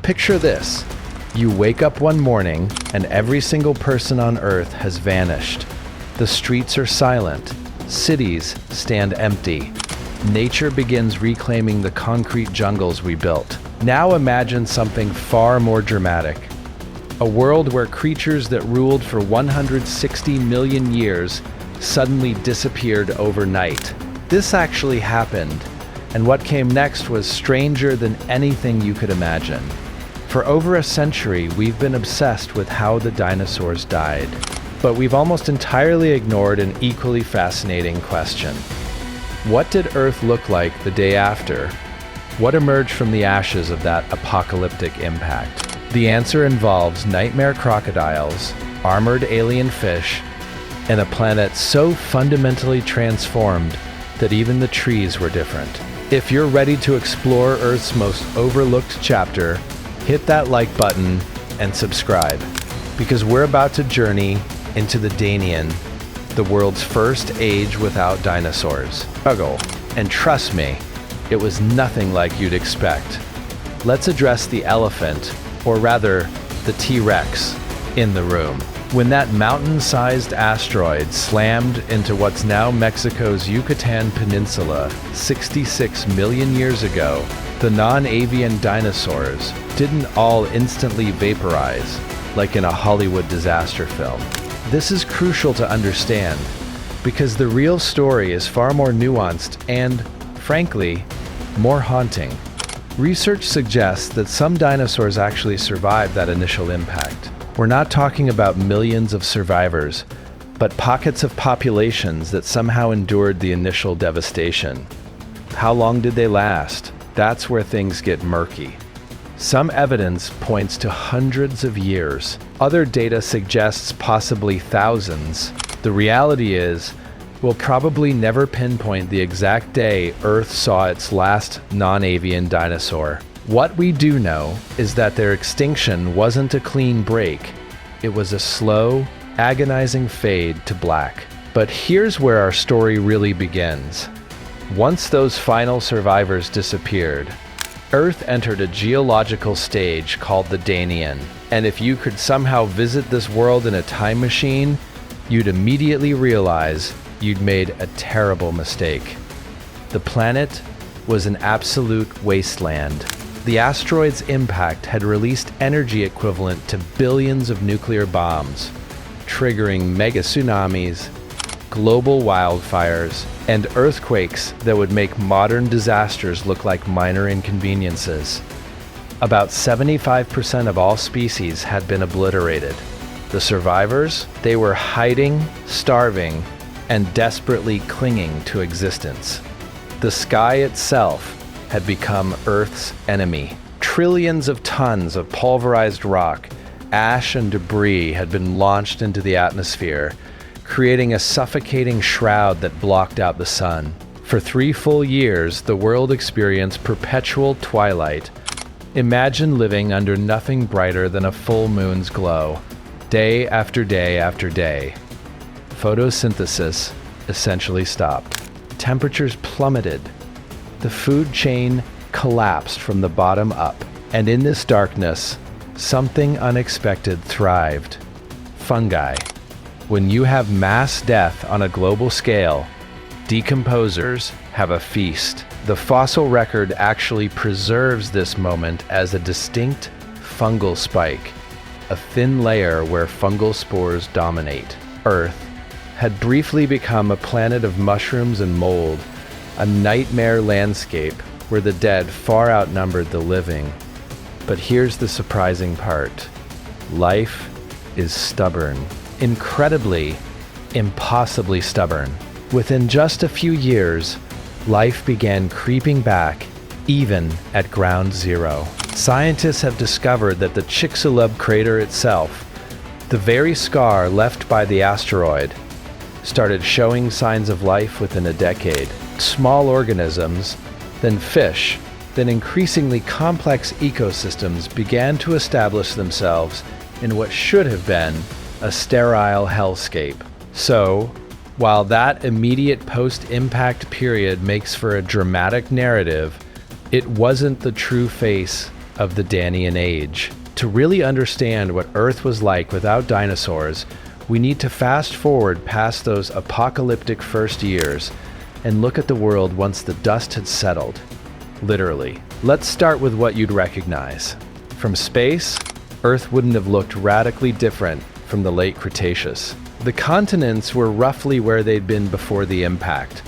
Picture this. You wake up one morning and every single person on Earth has vanished. The streets are silent. Cities stand empty. Nature begins reclaiming the concrete jungles we built. Now imagine something far more dramatic. A world where creatures that ruled for 160 million years suddenly disappeared overnight. This actually happened, and what came next was stranger than anything you could imagine. For over a century, we've been obsessed with how the dinosaurs died, but we've almost entirely ignored an equally fascinating question. What did Earth look like the day after? What emerged from the ashes of that apocalyptic impact? The answer involves nightmare crocodiles, armored alien fish, and a planet so fundamentally transformed that even the trees were different. If you're ready to explore Earth's most overlooked chapter, hit that like button and subscribe, because we're about to journey into the Danian, the world's first age without dinosaurs. And trust me, it was nothing like you'd expect. Let's address the elephant, or rather, the T-Rex, in the room. When that mountain-sized asteroid slammed into what's now Mexico's Yucatan Peninsula 66 million years ago, the non-avian dinosaurs didn't all instantly vaporize, like in a Hollywood disaster film. This is crucial to understand, because the real story is far more nuanced and, frankly, more haunting. Research suggests that some dinosaurs actually survived that initial impact. We're not talking about millions of survivors, but pockets of populations that somehow endured the initial devastation. How long did they last? That's where things get murky. Some evidence points to hundreds of years. Other data suggests possibly thousands. The reality is, we'll probably never pinpoint the exact day Earth saw its last non-avian dinosaur. What we do know is that their extinction wasn't a clean break. It was a slow, agonizing fade to black. But here's where our story really begins. Once those final survivors disappeared, Earth entered a geological stage called the Danian. And if you could somehow visit this world in a time machine, you'd immediately realize you'd made a terrible mistake. The planet was an absolute wasteland. The asteroid's impact had released energy equivalent to billions of nuclear bombs, triggering mega tsunamis, global wildfires, and earthquakes that would make modern disasters look like minor inconveniences. About 75% of all species had been obliterated. The survivors, they were hiding, starving, and desperately clinging to existence. The sky itself had become Earth's enemy. Trillions of tons of pulverized rock, ash, and debris had been launched into the atmosphere, creating a suffocating shroud that blocked out the sun. For 3 full years, the world experienced perpetual twilight. Imagine living under nothing brighter than a full moon's glow, day after day after day. Photosynthesis essentially stopped. Temperatures plummeted. The food chain collapsed from the bottom up, and in this darkness, something unexpected thrived: fungi. When you have mass death on a global scale, decomposers have a feast. The fossil record actually preserves this moment as a distinct fungal spike, a thin layer where fungal spores dominate. Earth had briefly become a planet of mushrooms and mold, a nightmare landscape where the dead far outnumbered the living. But here's the surprising part. Life is stubborn. Incredibly, impossibly stubborn. Within just a few years, life began creeping back, even at ground zero. Scientists have discovered that the Chicxulub crater itself, the very scar left by the asteroid, started showing signs of life within a decade. Small organisms, then fish, then increasingly complex ecosystems began to establish themselves in what should have been a sterile hellscape. So, while that immediate post-impact period makes for a dramatic narrative, it wasn't the true face of the Danian Age. To really understand what Earth was like without dinosaurs, we need to fast forward past those apocalyptic first years and look at the world once the dust had settled. Literally. Let's start with what you'd recognize. From space, Earth wouldn't have looked radically different from the late Cretaceous. The continents were roughly where they'd been before the impact.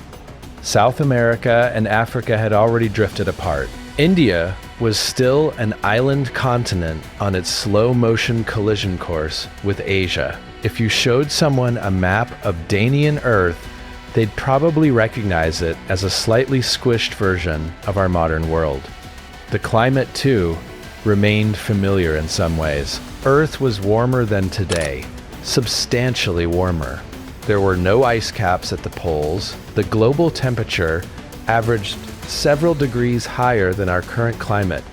South America and Africa had already drifted apart. India was still an island continent on its slow-motion collision course with Asia. If you showed someone a map of Danian Earth, they'd probably recognize it as a slightly squished version of our modern world. The climate, too, remained familiar in some ways. Earth was warmer than today, substantially warmer. There were no ice caps at the poles. The global temperature averaged several degrees higher than our current climate,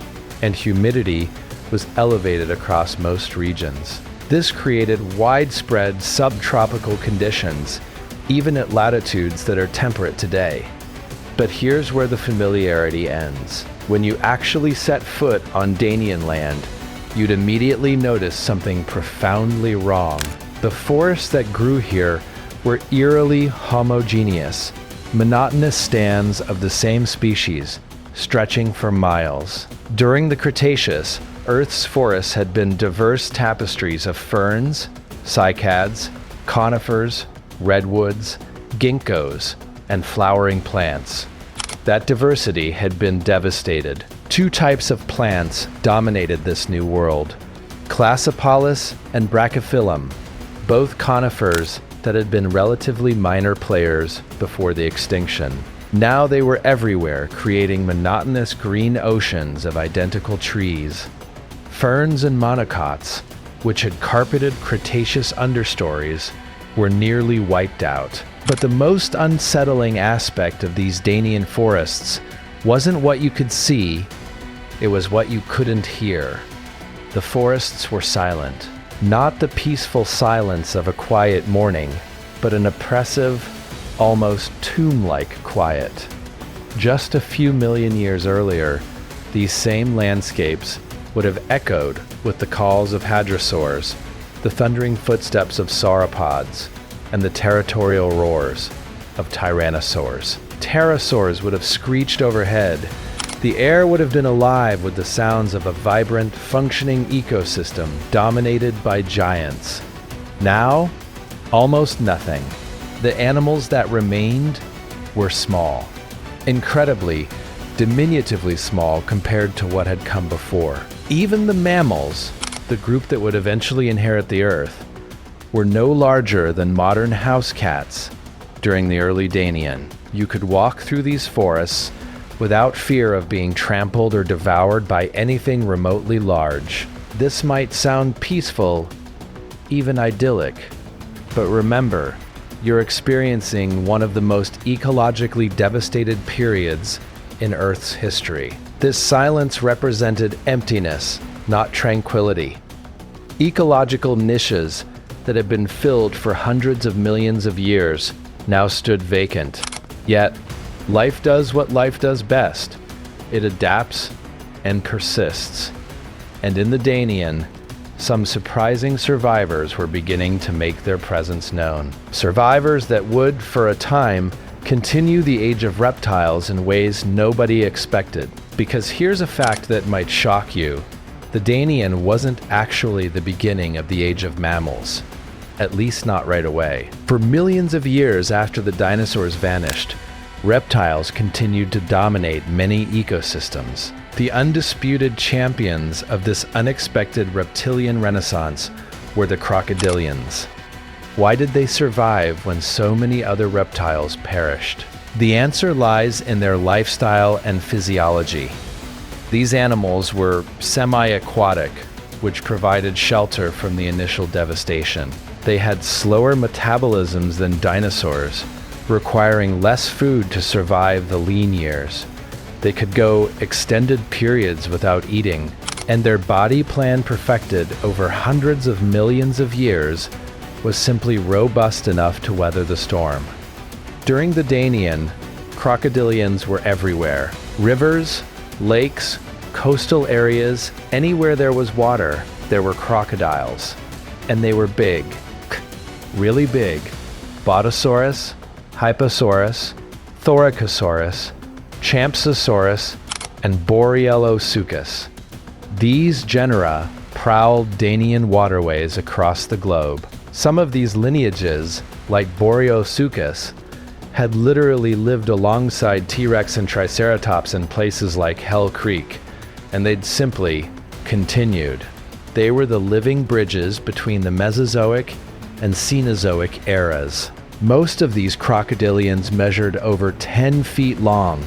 and humidity was elevated across most regions. This created widespread subtropical conditions, even at latitudes that are temperate today. But here's where the familiarity ends. When you actually set foot on Danian land, you'd immediately notice something profoundly wrong. The forests that grew here were eerily homogeneous, monotonous stands of the same species, stretching for miles. During the Cretaceous, Earth's forests had been diverse tapestries of ferns, cycads, conifers, redwoods, ginkgos, and flowering plants. That diversity had been devastated. Two types of plants dominated this new world: Classopolys and Brachyphyllum, both conifers that had been relatively minor players before the extinction. Now they were everywhere, creating monotonous green oceans of identical trees. Ferns and monocots, which had carpeted Cretaceous understories, were nearly wiped out. But the most unsettling aspect of these Danian forests wasn't what you could see, it was what you couldn't hear. The forests were silent. Not the peaceful silence of a quiet morning, but an oppressive, almost tomb-like quiet. Just a few million years earlier, these same landscapes would have echoed with the calls of hadrosaurs, the thundering footsteps of sauropods, and the territorial roars of tyrannosaurs. Pterosaurs would have screeched overhead. The air would have been alive with the sounds of a vibrant, functioning ecosystem dominated by giants. Now, almost nothing. The animals that remained were small. Incredibly, diminutively small compared to what had come before. Even the mammals, the group that would eventually inherit the Earth, were no larger than modern house cats during the early Danian. You could walk through these forests without fear of being trampled or devoured by anything remotely large. This might sound peaceful, even idyllic, but remember, you're experiencing one of the most ecologically devastated periods in Earth's history. This silence represented emptiness, not tranquility. Ecological niches that had been filled for hundreds of millions of years now stood vacant. Yet, life does what life does best. It adapts and persists. And in the Danian, some surprising survivors were beginning to make their presence known. Survivors that would, for a time, continue the age of reptiles in ways nobody expected. Because here's a fact that might shock you. The Danian wasn't actually the beginning of the age of mammals. At least not right away. For millions of years after the dinosaurs vanished, reptiles continued to dominate many ecosystems. The undisputed champions of this unexpected reptilian renaissance were the crocodilians. Why did they survive when so many other reptiles perished? The answer lies in their lifestyle and physiology. These animals were semi-aquatic, which provided shelter from the initial devastation. They had slower metabolisms than dinosaurs, requiring less food to survive the lean years. They could go extended periods without eating, and their body plan perfected over hundreds of millions of years was simply robust enough to weather the storm. During the Danian, crocodilians were everywhere. Rivers, lakes, Coastal areas, anywhere there was water, there were crocodiles. And they were big, really big. Botosaurus, Hyposaurus, Thoracosaurus, Champsosaurus, and Borealosuchus. These genera prowled Danian waterways across the globe. Some of these lineages, like Borealosuchus, had literally lived alongside T-Rex and Triceratops in places like Hell Creek, and they'd simply continued. They were the living bridges between the Mesozoic and Cenozoic eras. Most of these crocodilians measured over 10 feet long,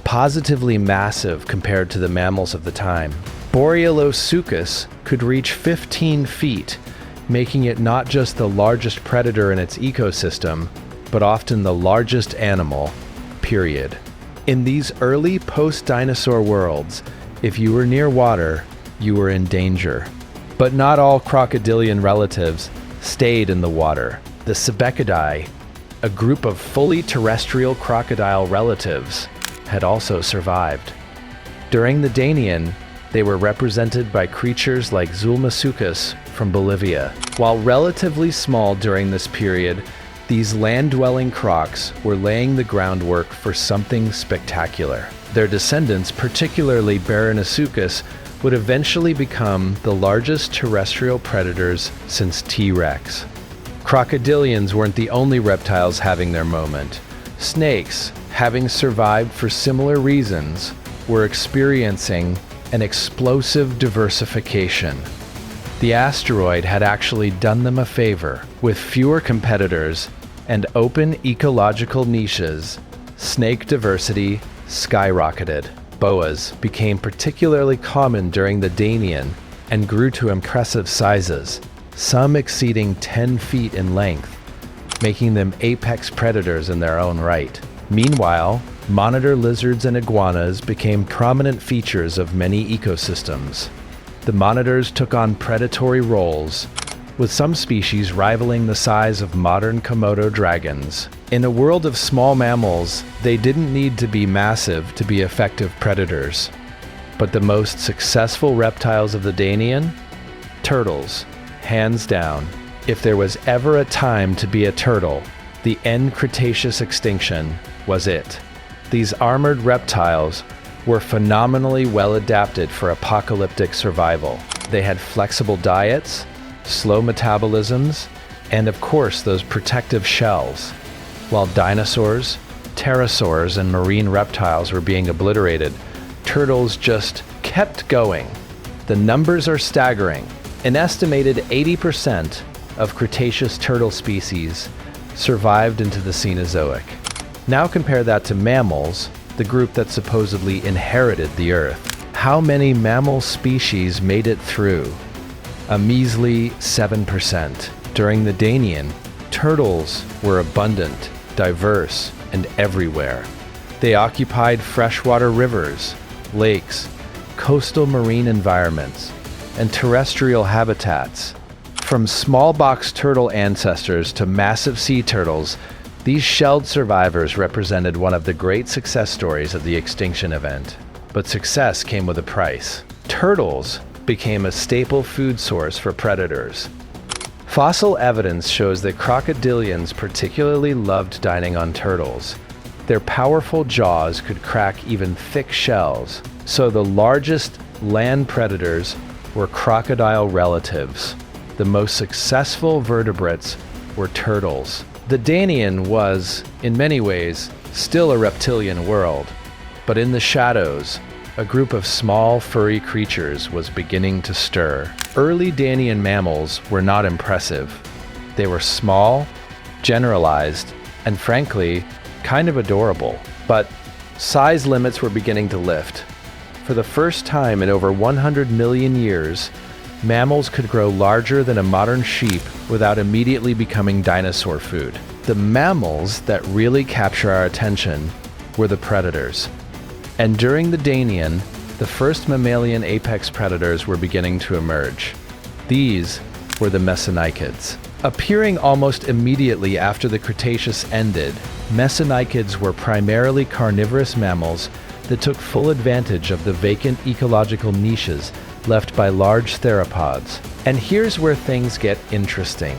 positively massive compared to the mammals of the time. Borealosuchus could reach 15 feet, making it not just the largest predator in its ecosystem, but often the largest animal, period. In these early post-dinosaur worlds, if you were near water, you were in danger. But not all crocodilian relatives stayed in the water. The Sebecidae, a group of fully terrestrial crocodile relatives, had also survived. During the Danian, they were represented by creatures like Zulmasuchus from Bolivia. While relatively small during this period, these land-dwelling crocs were laying the groundwork for something spectacular. Their descendants, particularly Baronosuchus, would eventually become the largest terrestrial predators since T-Rex. Crocodilians weren't the only reptiles having their moment. Snakes, having survived for similar reasons, were experiencing an explosive diversification. The asteroid had actually done them a favor. With fewer competitors and open ecological niches, snake diversity skyrocketed. Boas became particularly common during the Danian and grew to impressive sizes, some exceeding 10 feet in length, making them apex predators in their own right. Meanwhile, monitor lizards and iguanas became prominent features of many ecosystems. The monitors took on predatory roles, with some species rivaling the size of modern Komodo dragons. In a world of small mammals, they didn't need to be massive to be effective predators. But the most successful reptiles of the Danian? Turtles, hands down. If there was ever a time to be a turtle, the end Cretaceous extinction was it. These armored reptiles were phenomenally well adapted for apocalyptic survival. They had flexible diets, slow metabolisms, and of course those protective shells. While dinosaurs, pterosaurs, and marine reptiles were being obliterated, turtles just kept going. The numbers are staggering. An estimated 80% of Cretaceous turtle species survived into the Cenozoic. Now compare that to mammals, the group that supposedly inherited the Earth. How many mammal species made it through? A measly 7%. During the Danian, turtles were abundant, diverse, and everywhere. They occupied freshwater rivers, lakes, coastal marine environments, and terrestrial habitats. From small box turtle ancestors to massive sea turtles, these shelled survivors represented one of the great success stories of the extinction event. But success came with a price. Turtles became a staple food source for predators. Fossil evidence shows that crocodilians particularly loved dining on turtles. Their powerful jaws could crack even thick shells, so the largest land predators were crocodile relatives. The most successful vertebrates were turtles. The Danian was, in many ways, still a reptilian world, but in the shadows, a group of small, furry creatures was beginning to stir. Early Danian mammals were not impressive. They were small, generalized, and frankly, kind of adorable. But size limits were beginning to lift. For the first time in over 100 million years, mammals could grow larger than a modern sheep without immediately becoming dinosaur food. The mammals that really capture our attention were the predators. And during the Danian, the first mammalian apex predators were beginning to emerge. These were the mesonychids. Appearing almost immediately after the Cretaceous ended, mesonychids were primarily carnivorous mammals that took full advantage of the vacant ecological niches left by large theropods. And here's where things get interesting.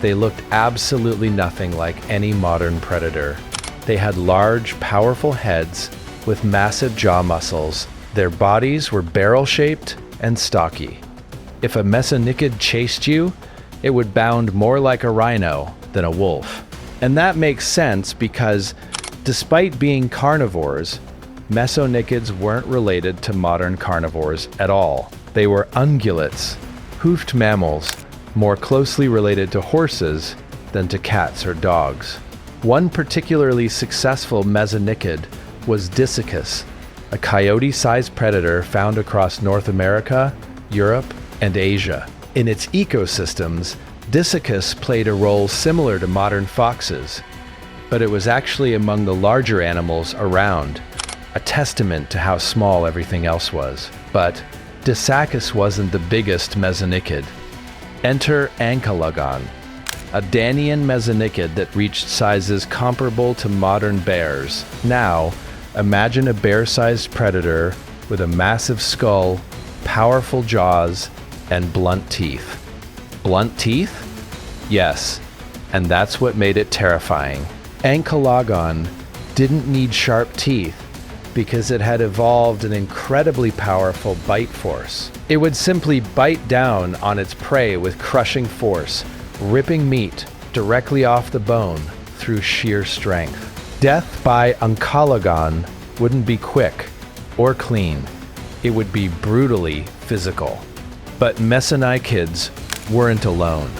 They looked absolutely nothing like any modern predator. They had large, powerful heads with massive jaw muscles. Their bodies were barrel-shaped and stocky. If a mesonychid chased you, it would bound more like a rhino than a wolf. And that makes sense because, despite being carnivores, mesonychids weren't related to modern carnivores at all. They were ungulates, hoofed mammals, more closely related to horses than to cats or dogs. One particularly successful mesonychid was Dissicus, a coyote-sized predator found across North America, Europe, and Asia. In its ecosystems, Dissicus played a role similar to modern foxes, but it was actually among the larger animals around, a testament to how small everything else was. But Dissicus wasn't the biggest mesonychid. Enter Ankylodon, a Danian mesonychid that reached sizes comparable to modern bears. Now, imagine a bear-sized predator with a massive skull, powerful jaws, and blunt teeth. Blunt teeth? Yes, and that's what made it terrifying. Ankylodon didn't need sharp teeth because it had evolved an incredibly powerful bite force. It would simply bite down on its prey with crushing force, ripping meat directly off the bone through sheer strength. Death by Ankylodon wouldn't be quick or clean. It would be brutally physical. But mesonychids weren't alone.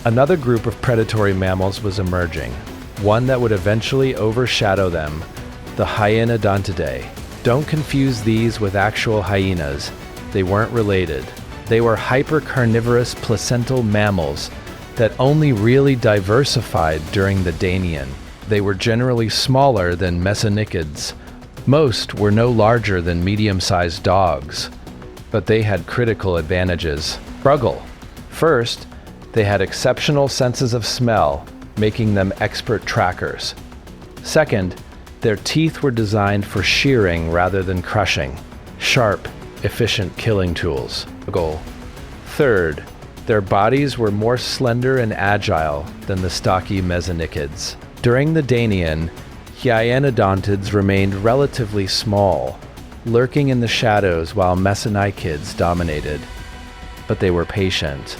Another group of predatory mammals was emerging, one that would eventually overshadow them, the Hyaenodontidae. Don't confuse these with actual hyenas. They weren't related. They were hypercarnivorous placental mammals that only really diversified during the Danian. They were generally smaller than mesonychids. Most were no larger than medium-sized dogs, but they had critical advantages. First, they had exceptional senses of smell, making them expert trackers. Second, their teeth were designed for shearing rather than crushing. Sharp, efficient killing tools. Third, their bodies were more slender and agile than the stocky mesonychids. During the Danian, hyaenodontids remained relatively small, lurking in the shadows while mesonychids dominated. But they were patient.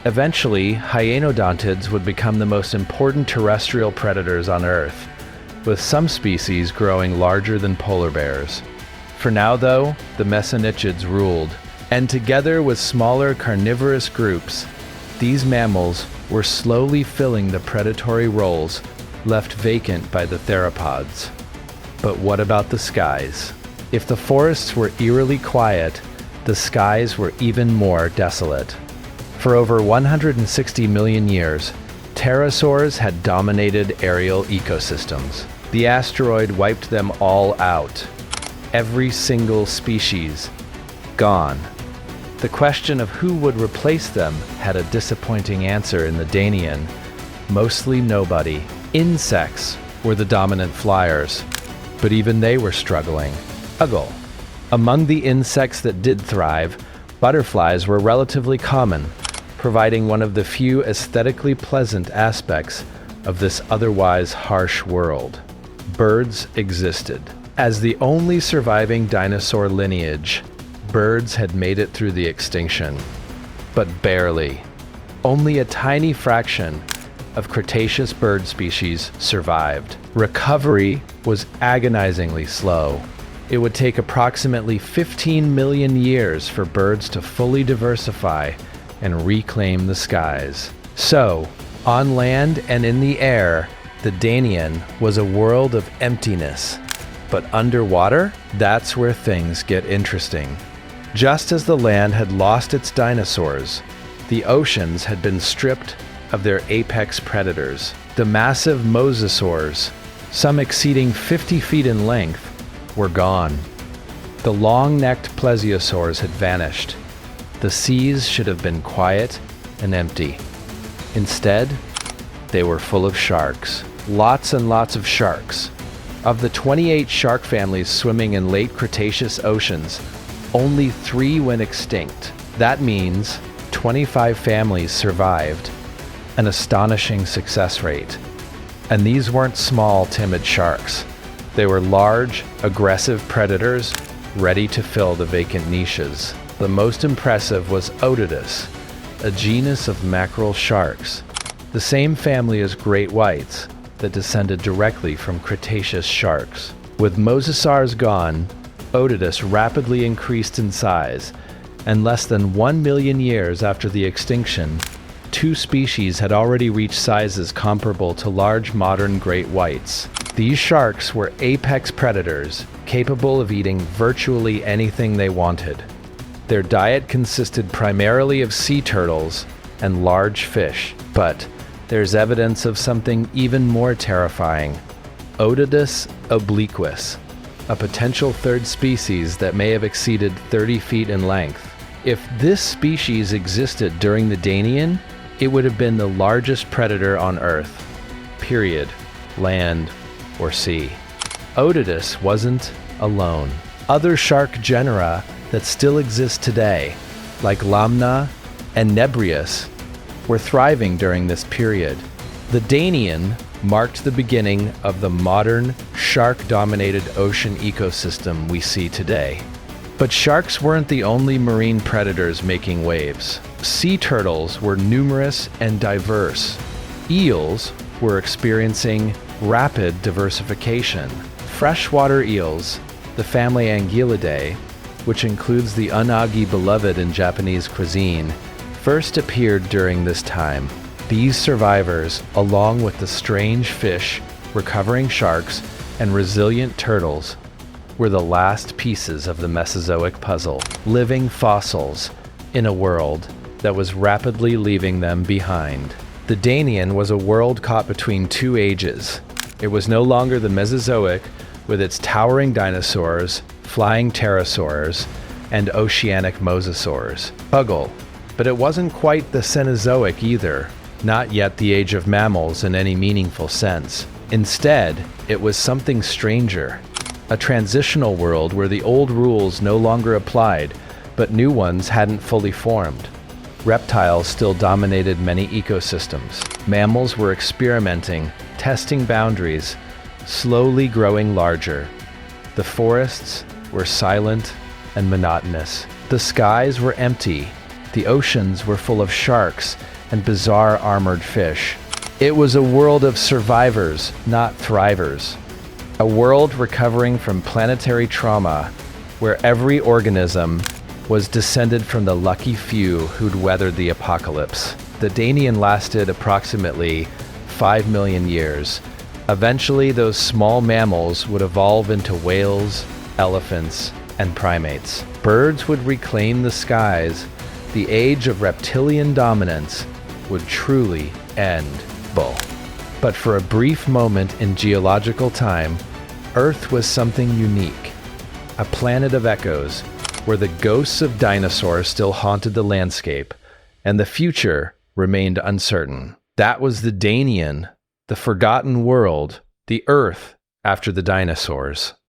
Eventually, hyaenodontids would become the most important terrestrial predators on Earth, with some species growing larger than polar bears. For now, though, the mesonychids ruled, and together with smaller carnivorous groups, these mammals were slowly filling the predatory roles left vacant by the theropods. But what about the skies? If the forests were eerily quiet, the skies were even more desolate. For over 160 million years, pterosaurs had dominated aerial ecosystems. The asteroid wiped them all out. Every single species gone. The question of who would replace them had a disappointing answer in the Danian. Mostly nobody. Insects were the dominant flyers, but even they were struggling. Among the insects that did thrive, butterflies were relatively common, providing one of the few aesthetically pleasant aspects of this otherwise harsh world. Birds existed. As the only surviving dinosaur lineage, birds had made it through the extinction, but barely. Only a tiny fraction of Cretaceous bird species survived. Recovery was agonizingly slow. It would take approximately 15 million years for birds to fully diversify and reclaim the skies. So, on land and in the air, the Danian was a world of emptiness. But underwater, that's where things get interesting. Just as the land had lost its dinosaurs, the oceans had been stripped of their apex predators. The massive mosasaurs, some exceeding 50 feet in length, were gone. The long-necked plesiosaurs had vanished. The seas should have been quiet and empty. Instead, they were full of sharks. Lots and lots of sharks. Of the 28 shark families swimming in late Cretaceous oceans, only 3 went extinct. That means 25 families survived, an astonishing success rate. And these weren't small, timid sharks. They were large, aggressive predators ready to fill the vacant niches. The most impressive was Otodus, a genus of mackerel sharks, the same family as great whites that descended directly from Cretaceous sharks. With mosasaurs gone, Otodus rapidly increased in size, and less than 1 million years after the extinction, 2 species had already reached sizes comparable to large modern great whites. These sharks were apex predators, capable of eating virtually anything they wanted. Their diet consisted primarily of sea turtles and large fish, but there's evidence of something even more terrifying: Otodus obliquus, a potential third species that may have exceeded 30 feet in length. If this species existed during the Danian, it would have been the largest predator on Earth, period, land or sea. Otodus wasn't alone. Other shark genera that still exist today, like Lamna and Nebrius, were thriving during this period. The Danian marked the beginning of the modern, shark-dominated ocean ecosystem we see today. But sharks weren't the only marine predators making waves. Sea turtles were numerous and diverse. Eels were experiencing rapid diversification. Freshwater eels, the family Anguillidae, which includes the unagi beloved in Japanese cuisine, first appeared during this time. These survivors, along with the strange fish, recovering sharks, and resilient turtles, were the last pieces of the Mesozoic puzzle, living fossils in a world that was rapidly leaving them behind. The Danian was a world caught between 2 ages. It was no longer the Mesozoic with its towering dinosaurs, flying pterosaurs, and oceanic mosasaurs. Puggle. But it wasn't quite the Cenozoic either, not yet the age of mammals in any meaningful sense. Instead, it was something stranger. A transitional world where the old rules no longer applied, but new ones hadn't fully formed. Reptiles still dominated many ecosystems. Mammals were experimenting, testing boundaries, slowly growing larger. The forests were silent and monotonous. The skies were empty. The oceans were full of sharks and bizarre armored fish. It was a world of survivors, not thrivers. A world recovering from planetary trauma, where every organism was descended from the lucky few who'd weathered the apocalypse. The Danian lasted approximately 5 million years. Eventually, those small mammals would evolve into whales, elephants, and primates. Birds would reclaim the skies. The age of reptilian dominance would truly end. But for a brief moment in geological time, Earth was something unique. A planet of echoes, where the ghosts of dinosaurs still haunted the landscape, and the future remained uncertain. That was the Danian, the forgotten world, the Earth after the dinosaurs.